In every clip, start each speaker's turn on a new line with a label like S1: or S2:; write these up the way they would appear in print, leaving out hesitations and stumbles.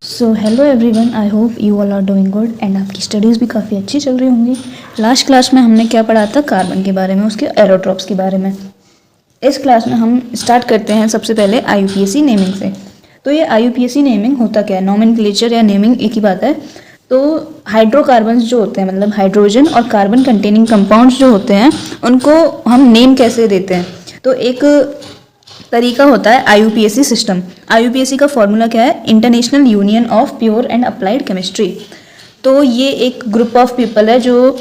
S1: So hello everyone, I hope you all are doing good and आपकी studies भी काफ़ी अच्छी चल रही होंगी। लास्ट क्लास में हमने क्या पढ़ा था? कार्बन के बारे में, उसके एरोट्रॉप्स के बारे में। इस क्लास में हम स्टार्ट करते हैं सबसे पहले IUPAC नेमिंग से। तो ये IUPAC नेमिंग होता क्या है? नोमेनक्लेचर या नेमिंग एक ही बात है। तो हाइड्रोकार्बन्स जो होते हैं, मतलब हाइड्रोजन और कार्बन कंटेनिंग कंपाउंड्स जो होते हैं, उनको हम नेम कैसे देते हैं? तो एक तरीका होता है IUPAC सिस्टम। IUPAC का फॉर्मूला क्या है? International union of pure and applied chemistry. तो ये एक ग्रुप ऑफ पीपल है जो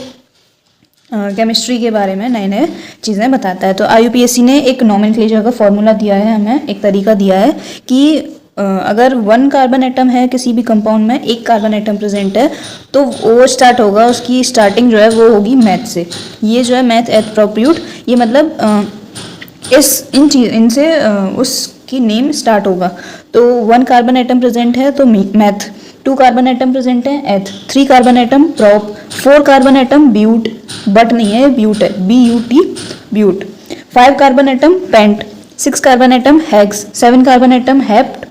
S1: केमिस्ट्री के बारे में नए नए चीज़ें बताता है। तो IUPAC ने एक नोमेनक्लेचर का फॉर्मूला दिया है, हमें एक तरीका दिया है कि अगर 1 कार्बन एटम है किसी भी कंपाउंड में, 1 कार्बन एटम प्रेजेंट है, तो वो स्टार्ट होगा, उसकी स्टार्टिंग जो है वो होगी मैथ से। ये जो है मैथ एप्रोप्रिएट, ये मतलब इनसे उसकी नेम स्टार्ट होगा। तो 1 कार्बन एटम प्रेजेंट है तो मैथ, 2 कार्बन एटम प्रेजेंट है eth, 3 carbon atom prop, 4 carbon atom but, but नहीं है ब्यूट है, BUT but, 5 carbon atom pent, 6 carbon atom hex, 7 carbon atom hept,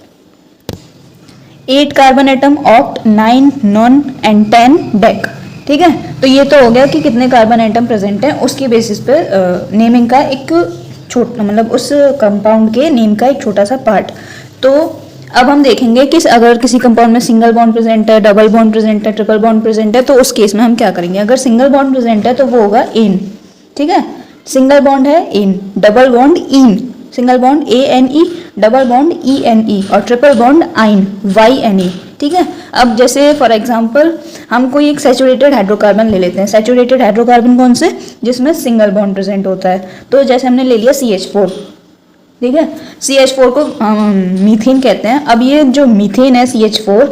S1: 8 carbon atom oct, 9 non and 10 dec. ठीक है, तो ये तो हो गया कि कितने कार्बन एटम प्रेजेंट हैं, उसके बेसिस पे नेमिंग का एक छोटा, मतलब उस कंपाउंड के नेम का एक छोटा सा पार्ट। तो अब हम देखेंगे कि अगर किसी कंपाउंड में सिंगल बॉन्ड प्रेजेंट है, डबल बॉन्ड प्रेजेंट है, ट्रिपल बॉन्ड प्रेजेंट है, तो उस केस में हम क्या करेंगे? अगर सिंगल बॉन्ड प्रेजेंट है तो वो होगा एन। ठीक है, सिंगल बॉन्ड है ane, double bond ene, single bond ANE, double bond ENE और ट्रिपल बॉन्ड आइन YNE। ठीक है, अब जैसे फॉर एग्जांपल हम कोई एक सैचुरेटेड हाइड्रोकार्बन ले लेते हैं। सैचुरेटेड हाइड्रोकार्बन कौन से? जिसमें सिंगल बॉन्ड प्रेजेंट होता है। तो जैसे हमने ले लिया CH4। ठीक है, CH4 को मीथेन कहते हैं। अब ये जो मीथेन है CH4,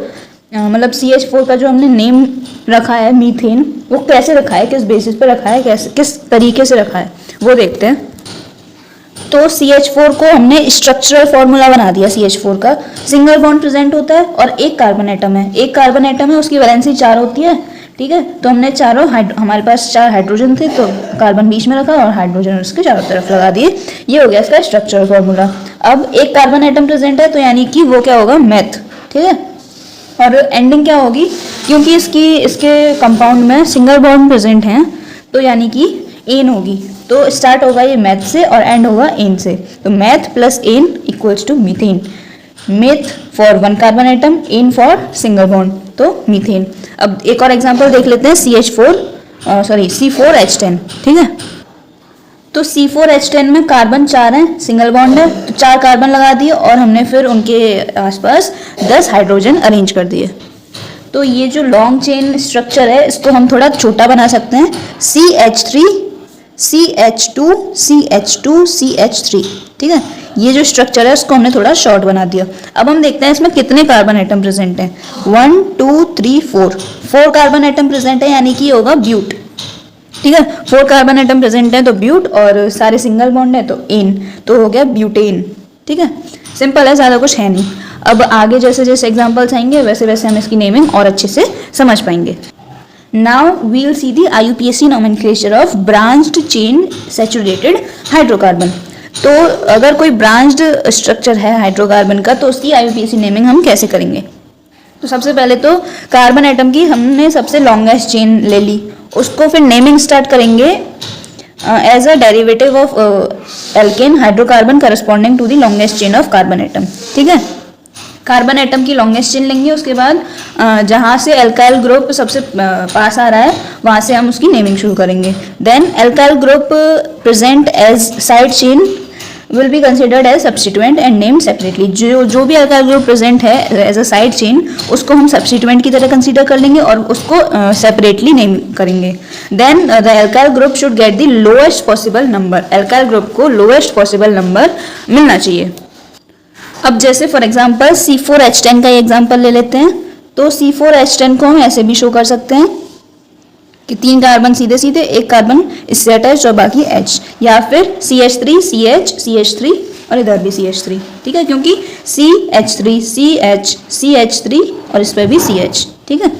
S1: मतलब CH4 का जो हमने नेम रखा है मीथेन, वो कैसे रखा है, किस बेसिस पे रखा है, कैसे किस तरीके से रखा है, वो देखते हैं। तो CH4 को हमने स्ट्रक्चरल फॉर्मूला बना दिया। CH4 का सिंगल बॉन्ड प्रेजेंट होता है और 1 कार्बन एटम है, 1 कार्बन एटम है, उसकी वैलेंसी 4 होती है। ठीक है, तो हमने हमारे पास 4 हाइड्रोजन थे, तो कार्बन बीच में रखा और हाइड्रोजन उसके चारों तरफ लगा दिए। ये हो गया इसका स्ट्रक्चरल फॉर्मूला। अब 1 कार्बन एटम प्रेजेंट है, तो यानी कि वो क्या होगा? मैथ। ठीक है, और एंडिंग क्या होगी? क्योंकि इसके कंपाउंड में सिंगल बॉन्ड प्रेजेंट हैं, तो यानी कि एन होगी। तो स्टार्ट होगा ये मैथ से और एंड होगा एन से। तो meth plus ane equals to methane. Meth for 1 carbon atom, ane for single bond, तो मीथेन। अब एक और एग्जांपल देख लेते हैं, C4H10। ठीक है, तो C4H10 में कार्बन 4 हैं, सिंगल बॉन्ड है, तो 4 कार्बन लगा दिए और हमने फिर उनके आसपास 10 हाइड्रोजन अरेंज कर दिए। तो ये जो लॉन्ग चेन स्ट्रक्चर है, इसको हम थोड़ा छोटा बना सकते हैं। CH3 CH2 CH2 CH3। ठीक है, ये जो स्ट्रक्चर है उसको हमने थोड़ा शॉर्ट बना दिया। अब हम देखते हैं इसमें कितने कार्बन एटम प्रेजेंट हैं। 1 2 3 4 कार्बन एटम प्रेजेंट है, यानी कि होगा ब्यूट। ठीक है, 4 कार्बन एटम प्रेजेंट है तो ब्यूट, और सारे सिंगल बॉन्ड है तो एन, तो हो गया ब्यूटेन। ठीक है, सिंपल है, ज़्यादा कुछ है नहीं। अब आगे जैसे जैसे एग्जाम्पल्स आएंगे वैसे वैसे हम इसकी नेमिंग और अच्छे से समझ पाएंगे। Now we will see the IUPAC nomenclature of branched chain saturated hydrocarbon। तो अगर कोई ब्रांच्ड स्ट्रक्चर है हाइड्रोकार्बन का, तो उसकी IUPAC नेमिंग हम कैसे करेंगे? तो सबसे पहले तो कार्बन एटम की हमने सबसे लॉन्गेस्ट चेन ले ली, उसको फिर नेमिंग स्टार्ट करेंगे as a derivative of alkane hydrocarbon corresponding to the longest chain of carbon atom. ठीक है, कार्बन एटम की लॉन्गेस्ट चेन लेंगे, उसके बाद जहाँ से एल्काइल ग्रुप सबसे पास आ रहा है वहाँ से हम उसकी नेमिंग शुरू करेंगे। Then alkyl group present as side chain will be considered as substituent and named separately. जो भी अल्काइल ग्रुप प्रेजेंट है एज अ साइड चेन, उसको हम सब्स्टिट्यूएंट की तरह कंसीडर कर लेंगे और उसको सेपरेटली नेम करेंगे। Then the alkyl group should get the lowest possible number. Alkyl group को लोएस्ट पॉसिबल नंबर मिलना चाहिए। अब जैसे फॉर एग्जांपल C4H10 का एग्जांपल ले लेते हैं। तो C4H10 को हम ऐसे भी शो कर सकते हैं कि 3 कार्बन सीधे सीधे, 1 कार्बन इससे अटैच और बाकी H, या फिर CH3 CH CH3 और इधर भी CH3। ठीक है, क्योंकि CH3 CH CH3 और इस पर भी CH। ठीक है,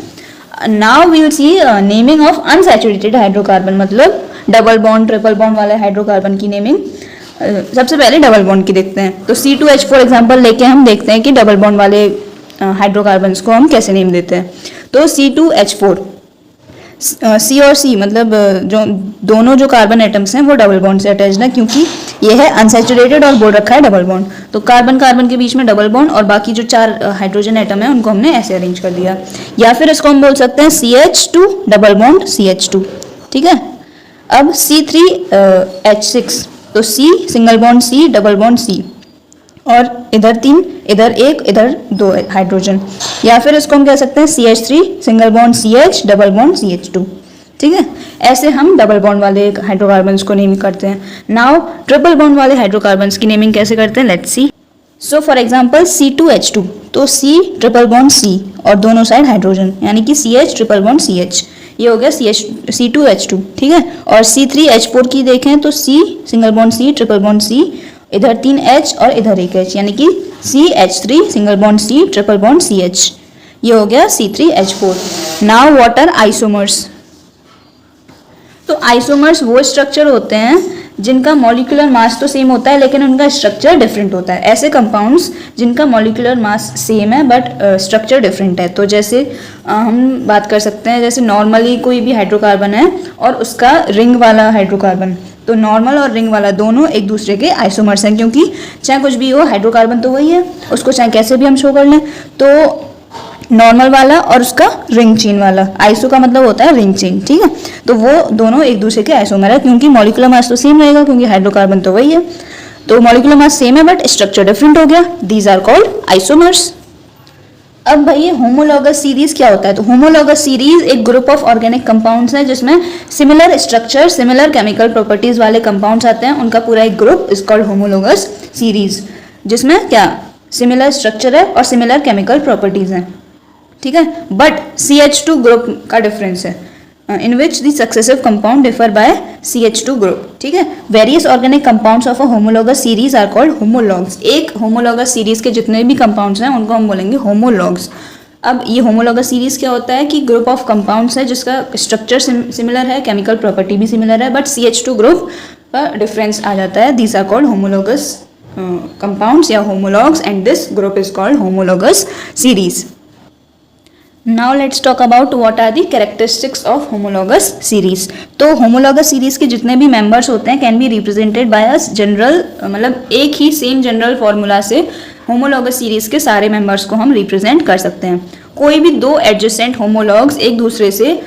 S1: now we will see naming of unsaturated hydrocarbon, मतलब डबल बॉन्ड ट्रिपल बॉन्ड वाले हाइड्रोकार्बन की नेमिंग। सबसे पहले डबल बॉन्ड की देखते हैं। तो C2H4 एग्जाम्पल लेके हम देखते हैं कि डबल बॉन्ड वाले हाइड्रोकार्बन्स को हम कैसे नेम देते हैं। तो C2H4, C और C मतलब जो दोनों जो कार्बन एटम्स हैं वो डबल बॉन्ड से अटैच्ड है, क्योंकि ये है अनसैचुरेटेड और बोल रखा है डबल बॉन्ड। तो कार्बन कार्बन के बीच में डबल बॉन्ड और बाकी जो 4 हाइड्रोजन एटम है उनको हमने ऐसे अरेंज कर दिया। या फिर इसको हम बोल सकते हैं CH2 डबल बॉन्ड CH2, ठीक है। अब C3H6, तो C single bond C double bond C, और इधर 3, इधर 1, इधर 2 हाइड्रोजन। या फिर इसको हम कह सकते हैं CH3 single bond CH double bond CH2, ठीक है। ऐसे हम डबल बॉन्ड वाले हाइड्रोकार्बन्स को नेम करते हैं। नाउ ट्रिपल बॉन्ड वाले हाइड्रोकार्बन्स की नेमिंग कैसे करते हैं, let's see. So for example C2H2, तो C ट्रिपल बॉन्ड C और दोनों साइड हाइड्रोजन, यानी कि CH ट्रिपल बॉन्ड CH, ये हो गया C2H2, ठीक है। और C3H4 की देखें तो C single bond C triple bond C, इधर 3 H और इधर 1 H, यानी कि CH3 single bond C triple bond CH, ये हो गया C3H4। Now what are isomers. तो आइसोमर्स वो स्ट्रक्चर होते हैं जिनका मॉलिक्यूलर मास तो सेम होता है लेकिन उनका स्ट्रक्चर डिफरेंट होता है। ऐसे कंपाउंड्स जिनका मॉलिक्यूलर मास सेम है बट स्ट्रक्चर डिफरेंट है। तो जैसे हम बात कर सकते हैं, जैसे नॉर्मली कोई भी हाइड्रोकार्बन है और उसका रिंग वाला हाइड्रोकार्बन, तो नॉर्मल और रिंग वाला दोनों एक दूसरे के आइसोमर्स हैं, क्योंकि चाहे कुछ भी हो हाइड्रोकार्बन तो वही है, उसको चाहे कैसे भी हम शो कर लें। तो नॉर्मल वाला और उसका रिंग चेन वाला, आइसो का मतलब होता है रिंग चेन, ठीक है। तो वो दोनों एक दूसरे के आइसोमर है, क्योंकि मॉलिक्यूलर मास तो सेम रहेगा, क्योंकि हाइड्रोकार्बन तो वही है। तो मॉलिक्यूलर मास सेम है बट स्ट्रक्चर डिफरेंट हो गया, दीज आर कॉल्ड आइसोमर्स। अब भाई होमोलॉगस सीरीज क्या होता है। तो होमोलॉगस सीरीज एक ग्रुप ऑफ ऑर्गेनिक कंपाउंड्स है जिसमें similar structure similar chemical properties वाले कंपाउंड्स आते हैं, उनका पूरा एक group is called homologous series, जिसमें क्या सिमिलर स्ट्रक्चर है और सिमिलर केमिकल प्रॉपर्टीज हैं, ठीक है। बट CH2 ग्रुप का डिफरेंस है, in which the successive compound differ by CH2 group, ठीक है। Various organic compounds of a homologous series are called homologs. एक होमोलॉगस सीरीज के जितने भी कंपाउंड्स हैं उनको हम बोलेंगे होमोलॉग्स। अब ये होमोलॉगस सीरीज क्या होता है कि ग्रुप ऑफ कंपाउंड्स है जिसका स्ट्रक्चर सिमिलर है, केमिकल प्रॉपर्टी भी सिमिलर है, बट CH2 ग्रुप का डिफरेंस आ जाता है। These are called homologous compounds या homologs, and this group is called homologous series. Now let's talk about what are the characteristics of homologous series। तो homologous series के जितने भी members होते हैं can be represented by a general, मतलब एक ही same general formula से homologous series के सारे members को हम represent कर सकते हैं। कोई भी दो adjacent homologs एक दूसरे से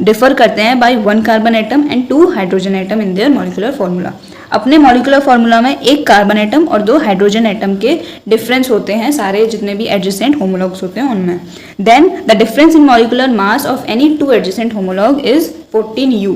S1: डिफर करते हैं by 1 carbon atom and 2 hydrogen atom in their molecular formula. अपने मॉलिक्यूलर फॉर्मूला में एक कार्बन एटम और 2 हाइड्रोजन एटम के डिफरेंस होते हैं सारे जितने भी एडजेसेंट होमोलॉग्स होते हैं उनमें। Then the difference in molecular mass of any 2 adjacent homolog is 14U।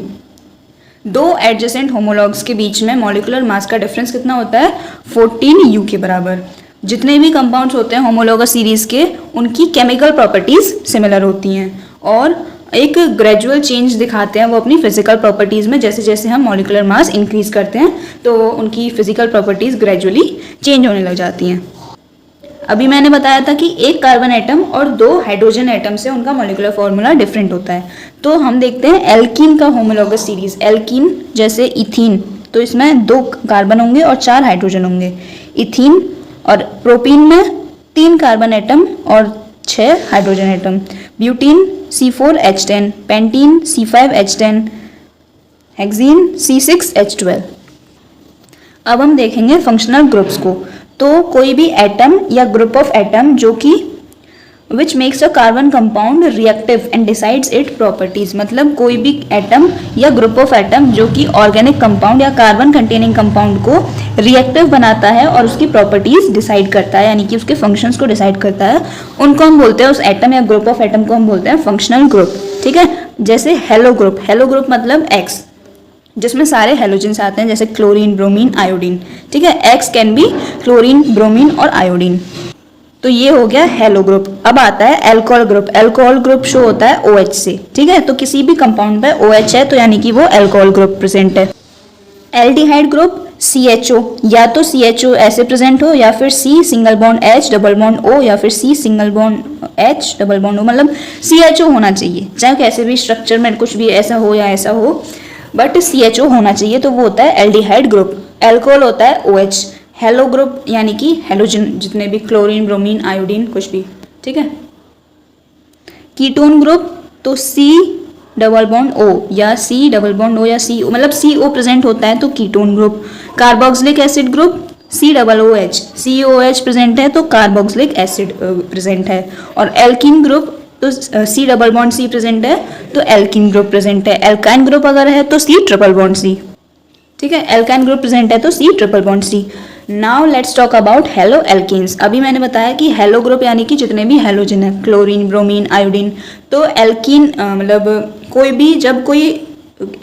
S1: दो एडजेसेंट होमोलॉग्स के बीच में मॉलिक्यूलर मास का डिफरेंस कितना होता है, 14U के बराबर। जितने भी कंपाउंड्स होते हैं होमोलॉगस सीरीज के उनकी केमिकल प्रॉपर्टीज सिमिलर होती हैं और एक ग्रेजुअल चेंज दिखाते हैं वो अपनी फिजिकल प्रॉपर्टीज में। जैसे जैसे हम मॉलिक्यूलर मास इंक्रीज करते हैं तो उनकी फिजिकल प्रॉपर्टीज ग्रेजुअली चेंज होने लग जाती हैं। अभी मैंने बताया था कि एक कार्बन एटम और 2 हाइड्रोजन एटम से उनका मॉलिक्यूलर फॉर्मूला डिफरेंट होता है। तो हम देखते हैं एल्कीन का होमोलॉगस सीरीज। एल्कीन जैसे इथीन, तो इसमें 2 कार्बन होंगे और 4 हाइड्रोजन होंगे। इथीन और प्रोपीन में 3 कार्बन एटम और 6 hydrogen atom. Butene C4H10, pentene C5H10, hexene C6H12। अब हम देखेंगे फंक्शनल ग्रुप्स को। तो कोई भी एटम या ग्रुप ऑफ एटम जो कि which makes a carbon compound reactive and decides it properties, मतलब कोई भी एटम या ग्रुप ऑफ एटम जो कि ऑर्गेनिक कंपाउंड या कार्बन कंटेनिंग कंपाउंड को रिएक्टिव बनाता है और उसकी प्रॉपर्टीज डिसाइड करता है, यानी कि उसके फंक्शंस को डिसाइड करता है, उनको हम बोलते हैं, उस एटम या ग्रुप ऑफ एटम को हम बोलते हैं फंक्शनल ग्रुप, ठीक है। जैसे हेलो ग्रुप, हेलो ग्रुप मतलब X, जिसमें सारे हेलोजेंस आते हैं जैसे क्लोरीन, ब्रोमीन, आयोडीन, ठीक है। X can be chlorine, bromine और आयोडीन। तो ये हो गया हेलो ग्रुप। अब आता है alcohol group. Alcohol group show होता है OH से, ठीक है। तो किसी भी कंपाउंड पे OH है तो यानी कि वो अल्कोहल ग्रुप प्रेजेंट है। एल्डिहाइड ग्रुप CHO, या तो CHO ऐसे प्रेजेंट हो या फिर C single bond H double bond O या फिर C single bond H double bond O, मतलब CHO होना चाहिए, चाहे कैसे भी स्ट्रक्चर में कुछ भी ऐसा हो या ऐसा हो, बट CHO होना चाहिए, तो वो होता है एल्डिहाइड ग्रुप। एल्कोहल होता है OH, हेलो ग्रुप यानी कि हेलोजन, जितने भी क्लोरीन, ब्रोमीन, आयोडीन, कुछ भी, ठीक है। कीटोन ग्रुप तो C डबल बॉन्ड O या C डबल बॉन्ड O या CO, मतलब CO प्रेजेंट होता है तो ketone group. Carboxylic acid group COOH, COOH present है तो कार्बोक्सिलिक एसिड प्रेजेंट है। और एल्कीन ग्रुप तो C double bond C present है तो एल्कीन ग्रुप प्रेजेंट है। एल्काइन ग्रुप अगर है तो C ट्रिपल बॉन्ड C, ठीक है। एल्काइन ग्रुप प्रेजेंट है तो C triple bond C। Now let's talk about haloalkanes. अभी मैंने बताया कि हेलो ग्रुप यानी कि जितने भी हेलोजन है, क्लोरीन, ब्रोमीन, आयोडीन। तो एल्कीन मतलब कोई भी, जब कोई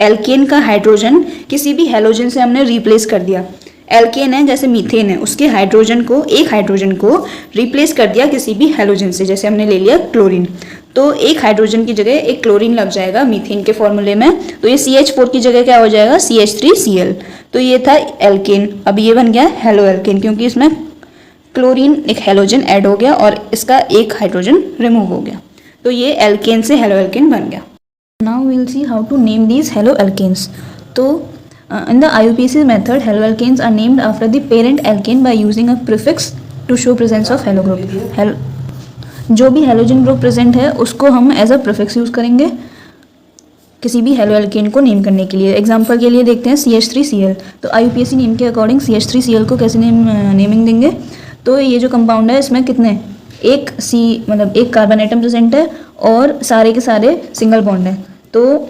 S1: एल्केन का हाइड्रोजन किसी भी हेलोजन से हमने रिप्लेस कर दिया, एल्केन है जैसे मीथेन है, उसके हाइड्रोजन को, एक हाइड्रोजन को रिप्लेस कर दिया किसी भी हेलोजन से, जैसे हमने ले लिया क्लोरीन, तो एक हाइड्रोजन की जगह एक क्लोरीन लग जाएगा मीथेन के फॉर्मूले में, तो ये CH4 की जगह क्या हो जाएगा, CH3Cl। तो ये था एल्केन, अब ये बन गया हेलो एल्केन, क्योंकि इसमें क्लोरीन एक हेलोजन ऐड हो गया और इसका एक हाइड्रोजन रिमूव हो गया, तो ये एल्केन से हेलो एल्केन बन गया। Now we will see how to name these haloalkanes. तो in the IUPAC method, haloalkanes are named after the parent alkane by using a prefix to show presence of halo group. जो भी halogen group present है उसको हम as a prefix use करेंगे किसी भी halo alkane को नेम करने के लिए। एग्जांपल के लिए देखते हैं CH3Cl। तो IUPAC नेम के अकॉर्डिंग CH3Cl को कैसे नेमिंग देंगे, तो ये जो कंपाउंड है इसमें कितने, एक C मतलब एक कार्बन एटम प्रेजेंट है और सारे के सारे सिंगल बॉन्ड है, तो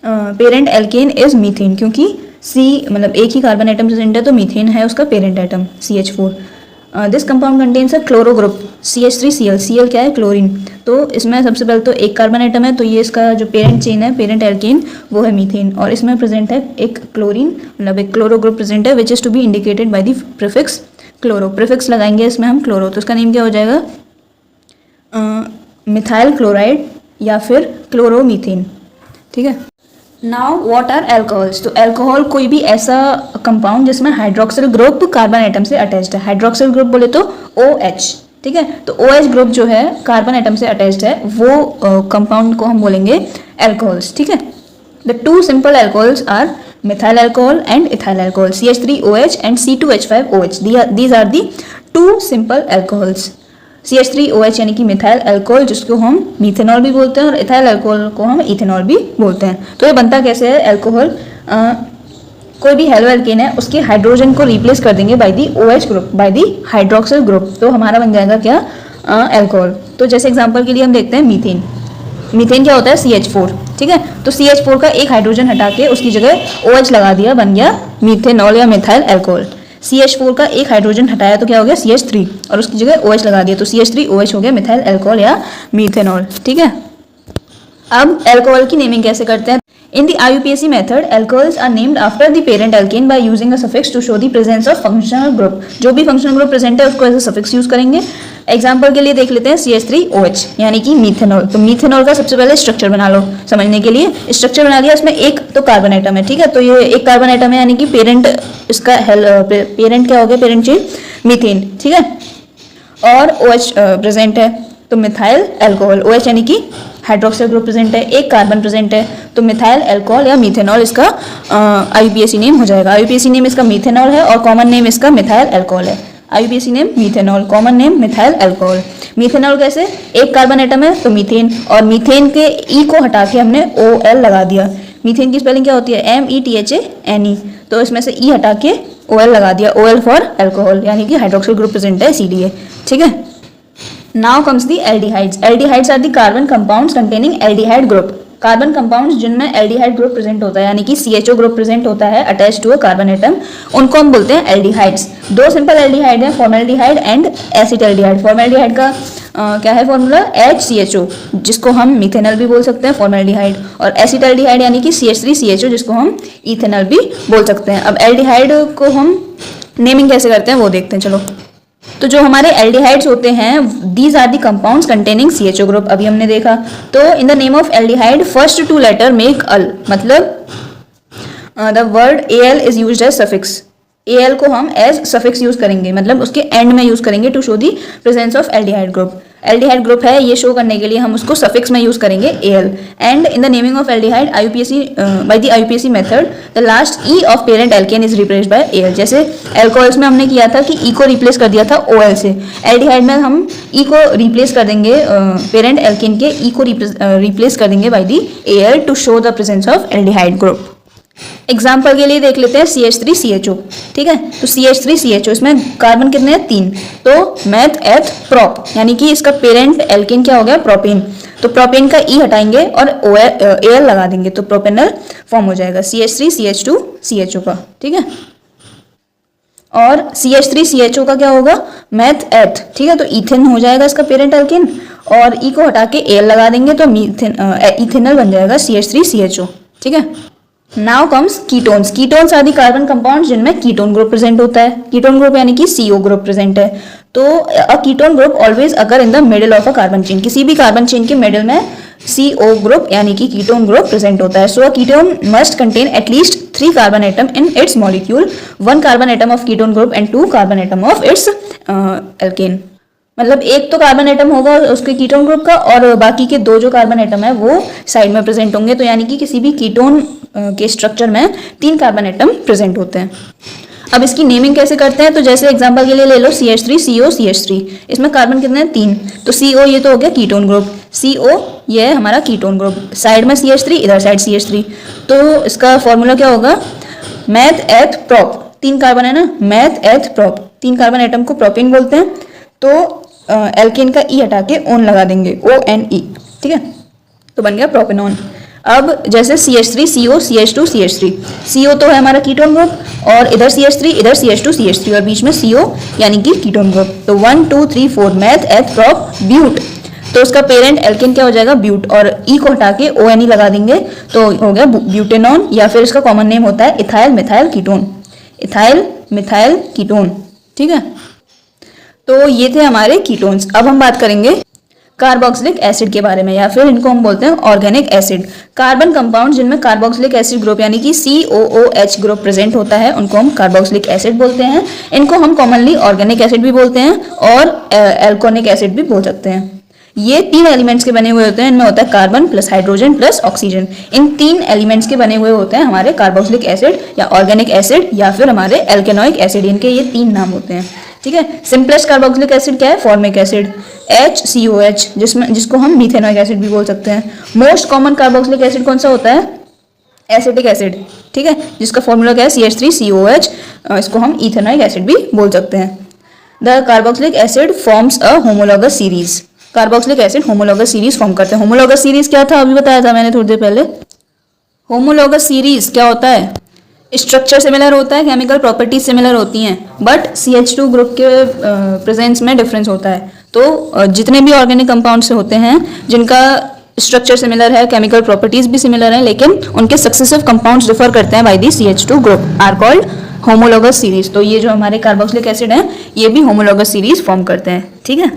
S1: पेरेंट एल्केन इज मीथेन, क्योंकि C मतलब एक ही कार्बन एटम प्रेजेंट है तो मीथेन है उसका parent atom CH4। This compound contains a chloro group CH3Cl। Cl क्या है, क्लोरीन। तो इसमें सबसे पहले तो एक कार्बन एटम है, तो ये इसका जो पेरेंट चेन है, पेरेंट एल्केन, वो है मीथेन, और इसमें प्रेजेंट है एक क्लोरीन, मतलब एक क्लोरो ग्रुप प्रेजेंट है which is to be indicated by the prefix chloro. Prefix लगाएंगे इसमें हम क्लोरो, तो इसका नेम क्या हो जाएगा, मिथाइल क्लोराइड या फिर क्लोरोमीथेन, ठीक है। Now what are alcohols. तो एल्कोहल कोई भी ऐसा कंपाउंड जिसमें हाइड्रोक्सिल ग्रुप कार्बन एटम से अटैच्ड है। हाइड्रोक्सिल ग्रुप बोले तो OH, ठीक है। तो OH ग्रुप जो है कार्बन एटम से अटैच्ड है, वो कंपाउंड को हम बोलेंगे एल्कोहल्स, ठीक है। The two simple alcohols are methyl alcohol and ethyl alcohol, CH3OH and C2H5OH। These are the two simple alcohols. CH3OH यानी कि मिथाइल अल्कोहल, जिसको हम मीथेनॉल भी बोलते हैं, और इथाइल अल्कोहल को हम इथेनॉल भी बोलते हैं। तो ये बनता कैसे है, एल्कोहल कोई भी हेलो एल्केन है उसके हाइड्रोजन को रिप्लेस कर देंगे by the OH group, by the hydroxyl group, तो हमारा बन जाएगा क्या, एल्कोहल। तो जैसे एग्जांपल के लिए हम देखते हैं मीथेन। मीथेन क्या होता है, CH4, ठीक है। तो CH4 का एक हाइड्रोजन हटा के उसकी जगह OH लगा दिया, बन गया मीथेनॉल या मिथाइल अल्कोहल। CH4 का एक हाइड्रोजन हटाया तो क्या हो गया, CH3, और उसकी जगह OH लगा दिया तो CH3OH हो गया मिथाइल अल्कोहल या मीथेनॉल, ठीक है। अब एल्कोहल की नेमिंग कैसे करते हैं। In the IUPAC method, alcohols are named after the parent alkane by using a suffix to show the presence of functional group. जो भी functional group present है उसको ऐसे suffix यूज करेंगे। एग्जाम्पल के लिए देख लेते हैं CH3OH यानी कि मीथेनॉल। तो मीथेनॉल का सबसे पहले स्ट्रक्चर बना लो समझने के लिए। स्ट्रक्चर बना लिया, इसमें एक तो कार्बन एटम है, ठीक है। तो ये एक कार्बन एटम है यानी कि पेरेंट, इसका पेरेंट क्या हो गया, पेरेंट चेन मीथेन, ठीक है। और OH प्रेजेंट है तो मिथाइल अल्कोहल। OH यानी कि हाइड्रोक्सिल ग्रुप प्रेजेंट है, एक कार्बन प्रेजेंट है तो मिथाइल अल्कोहल या मीथेनॉल इसका IUPAC नेम हो जाएगा। IUPAC नेम इसका मीथेनॉल है और कॉमन नेम इसका मिथाइल अल्कोहल है। IUPAC name methanol, common name methyl alcohol. Methanol कैसे, एक कार्बन एटम है तो मीथेन, और मीथेन के E को हटा के हमने OL लगा दिया। मीथेन की स्पेलिंग क्या होती है, METHANE, तो इसमें से E हटा के OL लगा दिया, OL फॉर अल्कोहल, यानी कि हाइड्रोक्सिल ग्रुप प्रेजेंट है CDA, ठीक है। Now comes the aldehydes. Aldehydes are the carbon compounds containing aldehyde group. Carbon compounds जिनमें एल्डिहाइड ग्रुप प्रेजेंट होता है यानी कि CHO ग्रुप प्रेजेंट होता है attach to a carbon atom, उनको हम बोलते हैं एल्डिहाइड्स। दो सिंपल एल्डिहाइड हैं, फॉर्मल्डिहाइड एंड एसिटाल्डिहाइड। फॉर्मल्डिहाइड का क्या है फॉर्मूला, HCHO, जिसको हम मिथेनॉल भी बोल सकते हैं फॉर्मल्डिहाइड, और एसिटाल्डिहाइड यानी कि CH3CHO, जिसको हम इथेनॉल भी बोल सकते हैं। अब एल्डिहाइड को हम नेमिंग कैसे करते हैं वो देखते हैं, चलो। तो जो हमारे एल्डिहाइड्स होते हैं, these are the compounds containing CHO group, अभी हमने देखा। तो in the name of aldehyde first two letter make al, मतलब the word AL is used as suffix. AL को हम एज सफिक्स यूज करेंगे, मतलब उसके एंड में यूज करेंगे to show the presence of aldehyde group. Aldehyde group है ये शो करने के लिए हम उसको सफिक्स में यूज करेंगे al. And in the naming of aldehyde IUPAC by the IUPAC method the last E of parent alkane is replaced by al. जैसे एल्कोहल्स में हमने किया था कि ई को रिप्लेस कर दिया था ओएल से, एल्डिहाइड में हम ई को रिप्लेस कर देंगे पेरेंट एल्केन के ई को रिप्लेस कर देंगे by the L two show the presence of aldehyde group. Example के लिए देख लेते हैं CH3CHO, ठीक है। तो CH3CHO इसमें कार्बन कितने हैं 3, तो मेथ एथ प्रोप यानी कि इसका पेरेंट एल्केन क्या हो गया प्रोपेन, तो प्रोपेन का ई हटाएंगे और एल लगा देंगे तो प्रोपेनल फॉर्म हो जाएगा CH3CH2CHO का, ठीक है। और CH3CHO का क्या होगा मेथ एथ, ठीक है, तो इथेन हो जाएगा इसका पेरेंट एल्केन और ई को हटा के एल लगा देंगे तो इथेनल बन जाएगा CH3CHO, ठीक है। Now comes ketones. Ketones are the carbon compounds जिनमें कीटोन ग्रुप प्रेजेंट होता है। कीटोन ग्रुप यानी कि CO ग्रुप प्रेजेंट है। तो a ketone group always occur in the middle of a carbon chain, किसी भी कार्बन चेन के मिडिल में CO ग्रुप यानी कि कीटोन ग्रुप प्रेजेंट होता है। So a ketone must contain at least 3 carbon atom in its molecule, 1 carbon atom of ketone group and 2 carbon atom of its alkane. मतलब एक तो कार्बन एटम होगा उसके कीटोन ग्रुप का और बाकी के 2 जो कार्बन एटम है वो साइड में प्रेजेंट होंगे। तो यानी कि किसी भी कीटोन के स्ट्रक्चर में 3 कार्बन एटम प्रेजेंट होते हैं। अब इसकी नेमिंग कैसे करते हैं, तो जैसे एग्जांपल के लिए ले लो CH3COCH3, इसमें कार्बन कितने हैं 3, तो CO ये तो हो गया कीटोन ग्रुप, CO ये है हमारा कीटोन ग्रुप, साइड में CH3 इधर साइड CH3, तो इसका फॉर्मूला क्या होगा मेथ एथ प्रोप, 3 कार्बन है ना, meth eth prop, 3 carbon atom को प्रोपेन बोलते हैं। तो एल्केन का ई हटा के ओन लगा देंगे ONE, ठीक है, तो बन गया प्रोपेनॉन। अब जैसे CH3CO CH2CH3, CO तो है हमारा कीटोन ग्रुप और इधर CH3 इधर CH2CH3 और बीच में CO यानी कि कीटोन ग्रुप, तो 1 2 3 4 मेथ एथ प्रोप ब्यूट, तो उसका पेरेंट एल्केन क्या हो जाएगा ब्यूट और ई को हटा के ONE लगा देंगे तो हो गया ब्यूटेनॉन, या फिर इसका कॉमन नेम होता है ethyl methyl ketone, ethyl methyl ketone, ठीक है। तो ये थे हमारे कीटोन्स। अब हम बात करेंगे कार्बोक्सिलिक एसिड के बारे में, या फिर इनको हम बोलते हैं ऑर्गेनिक एसिड। कार्बन कंपाउंड जिनमें कार्बोक्सिलिक एसिड ग्रुप यानी कि COOH ग्रुप प्रेजेंट होता है उनको हम कार्बोक्सिलिक एसिड बोलते हैं। इनको हम कॉमनली ऑर्गेनिक एसिड भी बोलते हैं और एल्कोनिक एसिड भी बोल सकते हैं। ये 3 एलिमेंट्स के बने हुए होते हैं, इनमें होता है carbon plus hydrogen plus oxygen. इन 3 एलिमेंट्स के बने हुए होते हैं हमारे कार्बोक्सिलिक एसिड या ऑर्गेनिक एसिड या फिर हमारे एल्केनोइक एसिड, इनके ये 3 नाम होते हैं, ठीक है। सिंपलेस्ट कार्बोक्सिलिक एसिड क्या है फॉर्मिक एसिड HCOH, जिसको हम मीथेनोइक एसिड भी बोल सकते हैं। मोस्ट कॉमन कार्बोक्सिलिक एसिड कौन सा होता है एसिटिक एसिड, ठीक है, जिसका फॉर्मूला क्या है CH3COH, इसको हम इथेनोइक एसिड भी बोल सकते हैं। The carboxylic acid forms a homologous series, carboxylic acid homologous series form करते हैं। होमोलॉगस सीरीज क्या था अभी बताया था मैंने थोड़ी देर पहले। होमोलॉगस सीरीज क्या होता है, स्ट्रक्चर सिमिलर होता है, केमिकल प्रॉपर्टीज सिमिलर होती हैं, बट CH2 ग्रुप के प्रेजेंस में डिफरेंस होता है। तो जितने भी ऑर्गेनिक कंपाउंड्स होते हैं जिनका स्ट्रक्चर सिमिलर है, केमिकल प्रॉपर्टीज भी सिमिलर है, लेकिन उनके सक्सेसिव कंपाउंड्स डिफर करते हैं by the CH2 group are called homologous series. तो ये जो हमारे कार्बोक्सिलिक एसिड है ये भी होमोलॉगस सीरीज फॉर्म करते हैं, ठीक है।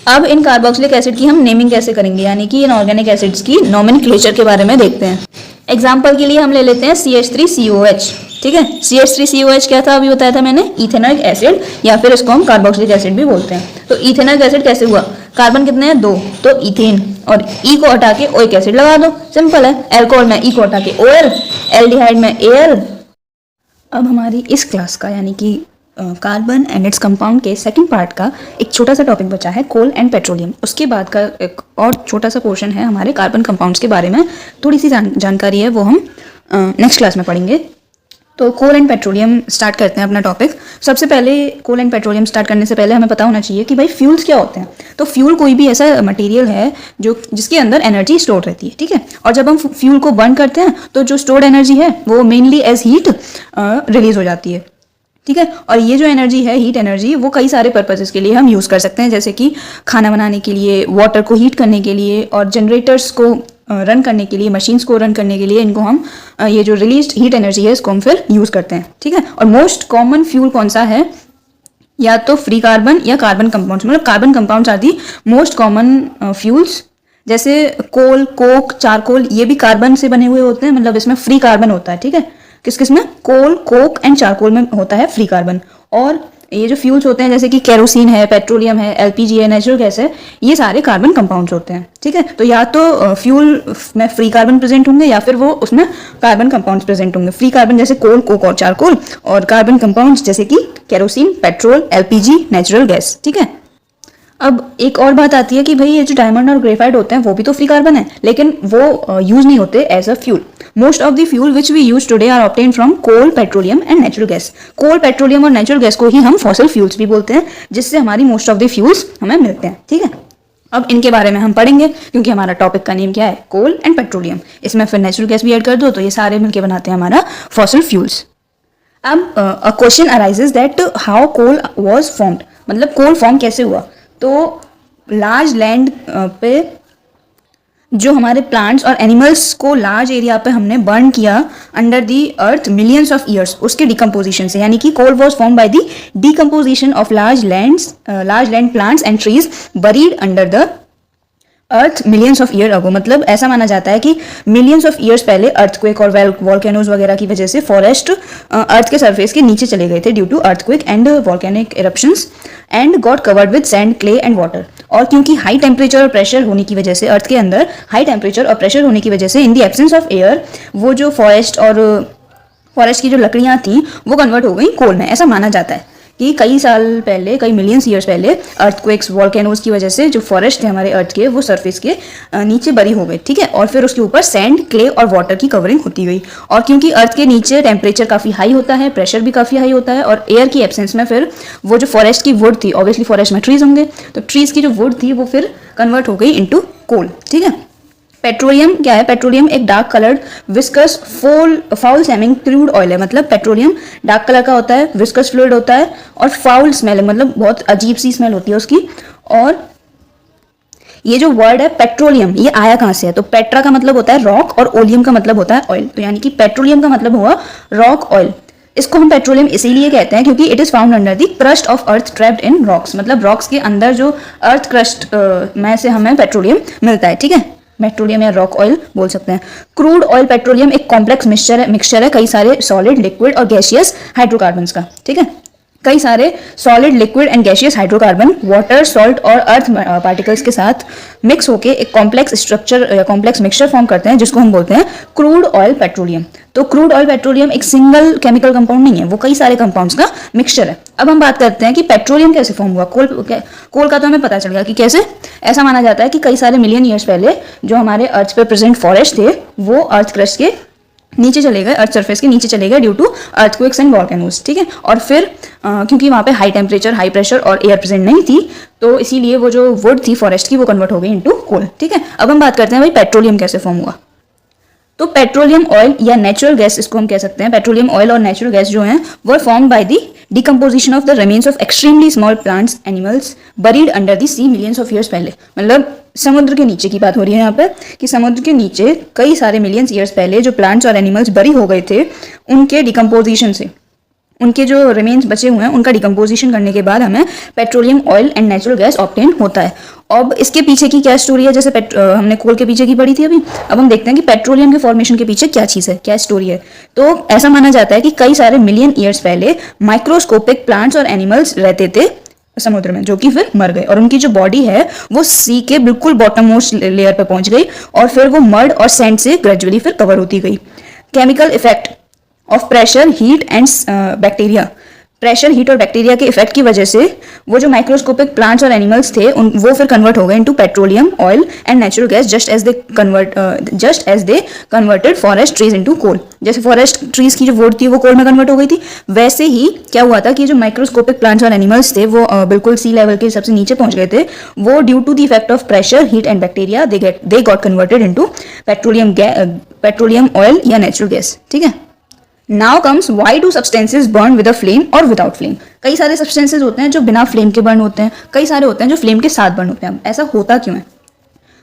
S1: अब इन कार्बोक्सिलिक एसिड की हम नेमिंग कैसे करेंगे, यानी कि इन ऑर्गेनिक एसिड्स की नोमेनक्लेचर के बारे में देखते हैं। एग्जाम्पल के लिए हम ले लेते हैं CH3COH, ठीक है। CH3COH क्या था अभी बताया था मैंने, इथेनोइक एसिड या फिर इसको हम कार्बोक्सिलिक एसिड भी बोलते हैं। तो इथेनोइक एसिड कैसे हुआ, कार्बन कितने हैं 2, तो इथेन और ई को हटा के ओइक एसिड लगा दो, सिंपल है। एल्कोहल में ई को हटा के OL, एल्डिहाइड में AL। अब हमारी इस क्लास का यानी कि कार्बन एंड इट्स कंपाउंड के सेकंड पार्ट का एक छोटा सा टॉपिक बचा है कोल एंड पेट्रोलियम। उसके बाद का एक और छोटा सा पोर्शन है हमारे कार्बन कंपाउंड्स के बारे में, थोड़ी सी जानकारी है वो हम नेक्स्ट क्लास में पढ़ेंगे। तो कोल एंड पेट्रोलियम स्टार्ट करते हैं अपना टॉपिक। सबसे पहले कोल एंड पेट्रोलियम स्टार्ट करने से पहले हमें पता होना चाहिए कि भाई फ्यूल्स क्या होते हैं। तो फ्यूल कोई भी ऐसा मटेरियल है जिसके अंदर एनर्जी स्टोर रहती है, ठीक है। और जब हम फ्यूल को बर्न करते हैं तो जो स्टोर्ड एनर्जी है वो मेनली एज हीट रिलीज हो जाती है, ठीक है। और ये जो एनर्जी है हीट एनर्जी वो कई सारे पर्पसेस के लिए हम यूज़ कर सकते हैं, जैसे कि खाना बनाने के लिए, वाटर को हीट करने के लिए और जनरेटर्स को रन करने के लिए, मशीन्स को रन करने के लिए इनको हम ये जो रिलीज्ड हीट एनर्जी है इसको हम फिर यूज़ करते हैं, ठीक है। और मोस्ट कॉमन फ्यूल कौन सा है, या तो फ्री कार्बन या कार्बन कंपाउंड्स, मतलब carbon compounds are the most common fuels. जैसे कोल, कोक, चारकोल ये भी कार्बन से बने हुए होते हैं, मतलब इसमें फ्री कार्बन होता है, ठीक है। किस किस में, कोल, कोक एंड चारकोल में होता है फ्री कार्बन। और ये जो फ्यूल्स होते हैं जैसे कि केरोसिन है, पेट्रोलियम है, एलपीजी है, नेचुरल गैस है, ये सारे कार्बन कंपाउंड्स होते हैं, ठीक है। तो या तो फ्यूल में फ्री कार्बन प्रेजेंट होंगे या फिर वो उसमें कार्बन कंपाउंड्स प्रेजेंट होंगे। फ्री कार्बन जैसे कोल, कोक और चारकोल, और कार्बन कंपाउंड्स जैसे कि kerosene, petrol, LPG, natural gas, ठीक है। अब एक और बात आती है कि भाई ये जो डायमंड और ग्रेफाइट होते हैं वो भी तो फ्री कार्बन है, लेकिन वो यूज नहीं होते as a fuel. Most of the fuel which we use today are obtain from coal, petroleum and natural gas. Coal, petroleum और नेचुरल गैस को ही हम फॉसिल फ्यूल्स भी बोलते हैं, जिससे हमारी मोस्ट ऑफ द फ्यूल्स हमें मिलते हैं, ठीक है। अब इनके बारे में हम पढ़ेंगे क्योंकि हमारा टॉपिक का नेम क्या है, कोल एंड पेट्रोलियम। इसमें फिर नेचुरल गैस भी ऐड कर दो तो ये सारे मिलकर बनाते हैं हमारा फॉसिल फ्यूल्स। अब a question arises that how coal was formed, मतलब कोल फॉर्म कैसे हुआ। तो लार्ज लैंड पे जो हमारे प्लांट्स और एनिमल्स को लार्ज एरिया पे हमने बर्न किया under the earth millions of years, उसके डिकम्पोजिशन से, यानी कि coal was form by the decomposition of large land plants and trees buried under the earth millions of year ago. मतलब ऐसा माना जाता है कि मिलियंस ऑफ ईयर्स पहले अर्थक्वेक और वॉल्केनोज वगैरह की वजह से फॉरेस्ट अर्थ के सरफेस के नीचे चले गए थे due to earthquake and volcanic eruptions and got covered with sand, clay and water. और क्योंकि हाई टेम्परेचर और प्रेशर होने की वजह से, अर्थ के अंदर हाई टेम्परेचर और प्रेशर होने की वजह से, in the absence of air, वो जो फॉरेस्ट की जो लकड़ियाँ थी वो कन्वर्ट हो गई कोल में। ऐसा माना जाता है कि कई साल पहले, कई मिलियंस ईयर्स पहले अर्थक्वेक्स, वॉल्केनोज की वजह से जो फॉरेस्ट थे हमारे अर्थ के, वो सरफेस के नीचे बरी हो गए, ठीक है। और फिर उसके ऊपर सैंड, क्ले और वाटर की कवरिंग होती गई। और क्योंकि अर्थ के नीचे टेम्परेचर काफ़ी हाई होता है, प्रेशर भी काफ़ी हाई होता है, और एयर की एब्सेंस में फिर वो जो फॉरेस्ट की वुड थी, ऑब्वियसली फॉरेस्ट में ट्रीज होंगे, तो ट्रीज की जो वुड थी वो फिर कन्वर्ट हो गई इनटू कोल, ठीक है। पेट्रोलियम क्या है? पेट्रोलियम एक dark coloured viscous foul smelling crude oil है। मतलब पेट्रोलियम डार्क कलर का होता है, विस्कस फ्लूइड होता है और फाउल स्मेलिंग, मतलब बहुत अजीब सी स्मेल होती है उसकी। और ये जो वर्ड है पेट्रोलियम, ये आया कहाँ से है? तो पेट्रा का मतलब होता है रॉक और ओलियम का मतलब होता है ऑयल, तो यानी कि पेट्रोलियम का मतलब हुआ रॉक ऑयल। इसको हम पेट्रोलियम इसीलिए कहते हैं क्योंकि it is found under the crust of earth trapped in rocks. मतलब रॉक्स के अंदर जो अर्थ क्रस्ट में से हमें पेट्रोलियम मिलता है, ठीक है। पेट्रोलियम या रॉक ऑयल बोल सकते हैं। क्रूड ऑयल पेट्रोलियम एक कॉम्प्लेक्स मिक्सचर है कई सारे सॉलिड, लिक्विड और गैसियस हाइड्रोकार्बन्स का, ठीक है। कई सारे solid, liquid and gaseous hydrocarbon water, salt और अर्थ पार्टिकल्स के साथ मिक्स होकर एक कॉम्प्लेक्स स्ट्रक्चर या कॉम्प्लेक्स मिक्सचर फॉर्म करते हैं, जिसको हम बोलते हैं क्रूड ऑयल पेट्रोलियम। तो क्रूड ऑयल पेट्रोलियम एक सिंगल केमिकल कंपाउंड नहीं है, वो कई सारे कंपाउंड्स का मिक्सचर है। अब हम बात करते हैं कि पेट्रोलियम कैसे फॉर्म हुआ। कोल का तो हमें पता चल गया कि कैसे। ऐसा माना जाता है कि कई सारे मिलियन ईयर्स पहले जो हमारे अर्थ पे प्रेजेंट फॉरेस्ट थे वो अर्थ क्रस्ट के नीचे चले गए, अर्थ सरफेस के नीचे चले गए due to earthquakes and volcanoes, ठीक है। और फिर क्योंकि वहाँ पे हाई टेम्परेचर, हाई प्रेशर और एयर प्रेजेंट नहीं थी, तो इसीलिए वो जो वुड थी फॉरेस्ट की वो कन्वर्ट हो गई इनटू कोल, ठीक है। अब हम बात करते हैं भाई पेट्रोलियम कैसे फॉर्म हुआ। तो पेट्रोलियम ऑयल या नेचुरल गैस इसको हम कह सकते हैं। पेट्रोलियम ऑयल और नेचुरल गैस जो हैं वो form by the decomposition of the remains of extremely small plants, animals buried under the sea millions of years पहले। मतलब समुद्र के नीचे की बात हो रही है यहाँ पे कि समुद्र के नीचे कई सारे मिलियंस ईयर्स पहले जो प्लांट्स और एनिमल्स बरी हो गए थे, उनके डिकम्पोजिशन से, उनके जो रिमेन्स बचे हुए हैं उनका डिकम्पोजिशन करने के बाद हमें petroleum oil and natural gas obtain होता है। अब इसके पीछे की क्या स्टोरी है? जैसे हमने कोल के पीछे की पढ़ी थी अभी, अब हम देखते हैं कि पेट्रोलियम के फॉर्मेशन के पीछे क्या चीज़ है, क्या स्टोरी है। तो ऐसा माना जाता है कि कई सारे मिलियन ईयर्स पहले माइक्रोस्कोपिक प्लांट्स और एनिमल्स रहते थे समुद्र में, जो कि फिर मर गए और उनकी जो बॉडी है वो सी के बिल्कुल बॉटम मोस्ट लेयर पे पहुंच गई और फिर वो मड और सैंड से ग्रेजुअली फिर कवर होती गई। Chemical effect of pressure, heat and bacteria, pressure, heat और बैक्टीरिया के इफेक्ट की वजह से वो जो माइक्रोस्कोपिक प्लांट्स और एनिमल्स थे वो फिर कन्वर्ट हो गए into petroleum oil and natural gas just as they converted forest trees into coal. जैसे फॉरेस्ट ट्रीज की जो वुड थी वो कोल में कन्वर्ट हो गई थी, वैसे ही क्या हुआ था कि जो माइक्रोस्कोपिक प्लांट्स और एनिमल्स थे वो बिल्कुल सी लेवल के सबसे नीचे पहुंच गए थे। वो due to the effect of pressure, heat and bacteria they got converted into petroleum oil या नेचुरल गैस, ठीक है। Now comes why do substances burn with a flame और विदाउट फ्लेम। कई सारे सब्सटेंसेज होते हैं जो बिना फ्लेम के बर्न होते हैं, कई सारे होते हैं जो फ्लेम के साथ बर्न होते हैं। ऐसा होता क्यों है?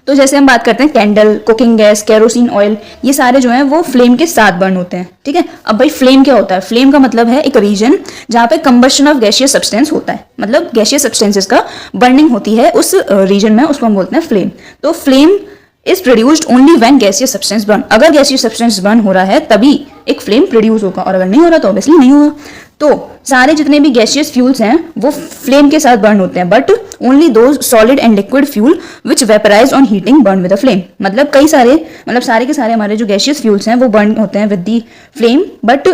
S1: तो जैसे हम बात करते हैं candle, cooking gas, kerosene oil, ये सारे जो हैं वो फ्लेम के साथ बर्न होते हैं, ठीक है। अब भाई फ्लेम क्या होता है? फ्लेम का मतलब है एक रीजन जहाँ पे कंबशन ऑफ गैसियस सब्सटेंस होता है, मतलब गैसियस सब्सटेंसेस का बर्निंग होती है उस रीजन में, उसको हम बोलते हैं फ्लेम। तो flame is produced only when gaseous substance burn. अगर गैसियस सब्सटेंस बर्न हो रहा है तभी एक फ्लेम प्रोड्यूस होगा और अगर नहीं हो रहा तो ऑब्वियसली नहीं होगा। तो सारे जितने भी गैसियस फ्यूल्स हैं वो फ्लेम के साथ बर्न होते हैं, but only those solid and liquid fuel which vaporise on heating burn with a flame. मतलब सारे के सारे हमारे जो गैसियस फ्यूल्स हैं वो बर्न होते हैं विद दी फ्लेम, बट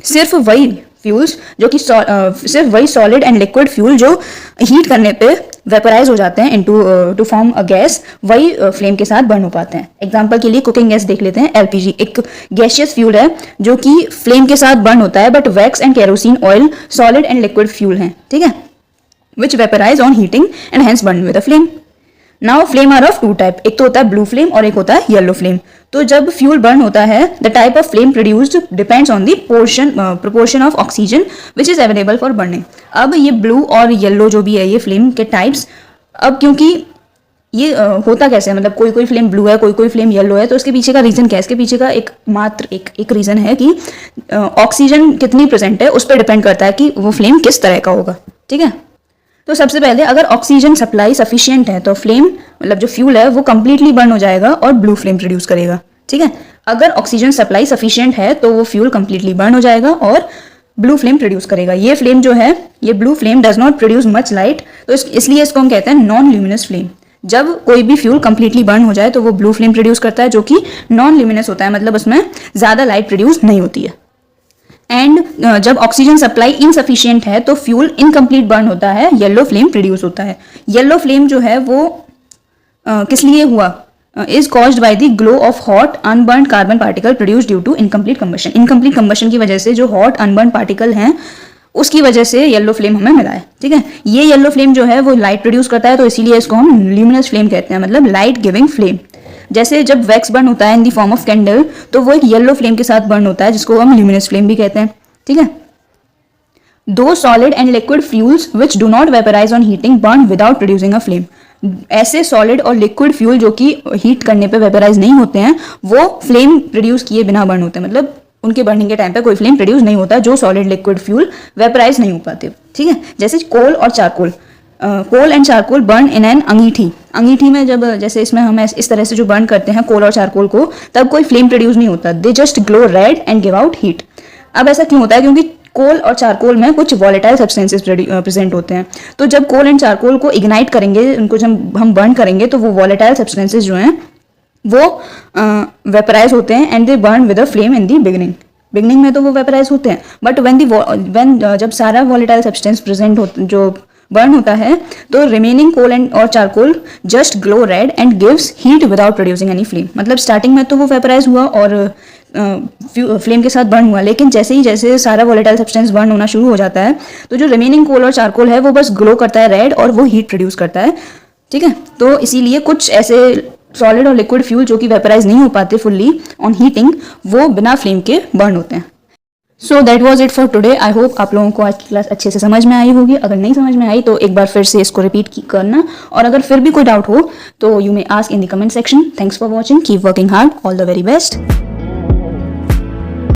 S1: सिर्फ वही फ्यूल्स जो कि सिर्फ वही सॉलिड एंड लिक्विड फ्यूल जो हीट करने पे वेपराइज हो जाते हैं into two form a gas, वही फ्लेम के साथ बर्न हो पाते हैं। एग्जांपल के लिए कुकिंग गैस देख लेते हैं। एलपीजी एक गैसियस फ्यूल है जो कि फ्लेम के साथ बर्न होता है, but wax and kerosene oil solid and liquid fuel हैं, ठीक है, which vaporise on heating and hence burn with a flame. Now flame are of two type, एक तो होता है ब्लू फ्लेम और एक होता है येलो फ्लेम। तो जब फ्यूल बर्न होता है the type of flame produced depends on the proportion of oxygen which is available for burning. अब ये ब्लू और येलो जो भी है ये फ्लेम के टाइप्स, अब क्योंकि ये होता कैसे है, मतलब कोई कोई फ्लेम ब्लू है, कोई कोई फ्लेम येलो है, तो इसके पीछे का रीजन क्या है? इसके पीछे का एक रीजन है कि ऑक्सीजन कितनी प्रेजेंट है उस पर डिपेंड करता है कि वो फ्लेम किस तरह का होगा, ठीक है। तो सबसे पहले अगर ऑक्सीजन सप्लाई सफिशिएंट है तो फ्लेम मतलब जो फ्यूल है वो कंप्लीटली बर्न हो जाएगा और ब्लू फ्लेम प्रोड्यूस करेगा, ठीक है। अगर ऑक्सीजन सप्लाई सफिशिएंट है तो वो फ्यूल कंप्लीटली बर्न हो जाएगा और ब्लू फ्लेम प्रोड्यूस करेगा। ये फ्लेम जो है, ये blue flame does not produce much light, तो इसलिए इसको हम कहते हैं नॉन ल्यूमिनस फ्लेम। जब कोई भी फ्यूल कंप्लीटली बर्न हो जाए तो वो ब्लू फ्लेम प्रोड्यूस करता है जो कि नॉन ल्यूमिनस होता है, मतलब उसमें ज्यादा लाइट प्रोड्यूस नहीं होती है। एंड जब ऑक्सीजन सप्लाई इनसफिशिएंट है तो फ्यूल इनकम्प्लीट बर्न होता है, येलो फ्लेम प्रोड्यूस होता है। येलो फ्लेम जो है वो किस लिए हुआ? Is caused by the glow of hot unburnt carbon particle produce due to incomplete combustion. Incomplete combustion की वजह से जो हॉट अनबर्न पार्टिकल हैं उसकी वजह से येलो फ्लेम हमें मिला है, ठीक है। ये येलो फ्लेम जो है वो लाइट प्रोड्यूस करता है, तो इसीलिए इसको हम ल्यूमिनस फ्लेम कहते हैं, मतलब लाइट गिविंग फ्लेम। जैसे जब वैक्स बर्न होता है in the form of candle तो वो एक येलो फ्लेम के साथ बर्न होता है जिसको हम ल्यूमिनस फ्लेम भी कहते हैं, ठीक है। दो solid and liquid fuels which do not vaporise on heating burn without producing a flame. ऐसे सॉलिड और लिक्विड फ्यूल जो कि हीट करने पे वेपराइज नहीं होते हैं वो फ्लेम प्रोड्यूस किए बिना बर्न होते हैं, मतलब उनके बर्निंग के टाइम पे कोई फ्लेम प्रोड्यूस नहीं होता जो सॉलिड लिक्विड फ्यूल वेपराइज नहीं हो पाते, ठीक है। जैसे कोल और charcoal, coal and charcoal burn in an अंगीठी। अंगीठी में जब जैसे इसमें हम इस तरह से जो बर्न करते हैं कोल और चारकोल को, तब कोई फ्लेम प्रोड्यूस नहीं होता, they just glow red and give out heat. अब ऐसा क्यों होता है? क्योंकि कोल और चारकोल में कुछ वॉलेटाइल सब्सटेंसेस प्रेजेंट होते हैं, तो जब कोल एंड चारकोल को इग्नाइट करेंगे, उनको जब हम बर्न करेंगे तो वो वॉलेटाइल सब्सटेंसेस जो हैं वो वेपराइज होते हैं and they burn with a flame in the beginning में तो वो वेपराइज होते हैं, बट व्हेन जब सारा वॉलेटाइल सब्सटेंस प्रेजेंट जो बर्न होता है तो रिमेनिंग कोल एंड और charcoal just glow red and gives heat without producing any flame. मतलब स्टार्टिंग में तो वो वेपराइज हुआ और फ्लेम के साथ बर्न हुआ, लेकिन जैसे सारा वॉलेटाइल सब्सटेंस बर्न होना शुरू हो जाता है तो जो रिमेनिंग कोल और चारकोल है वो बस ग्लो करता है रेड और वो हीट प्रोड्यूस करता है, ठीक है। तो इसीलिए कुछ ऐसे सॉलिड और लिक्विड फ्यूल जो कि वेपराइज नहीं हो पाते फुल्ली ऑन हीटिंग वो बिना फ्लेम के बर्न होते हैं। So that was it for today. I hope आप लोगों को आज की क्लास अच्छे से समझ में आई होगी। अगर नहीं समझ में आई तो एक बार फिर से इसको रिपीट करना, और अगर फिर भी कोई डाउट हो तो you may ask in the comment section. Thanks for watching, keep working hard, all the very best.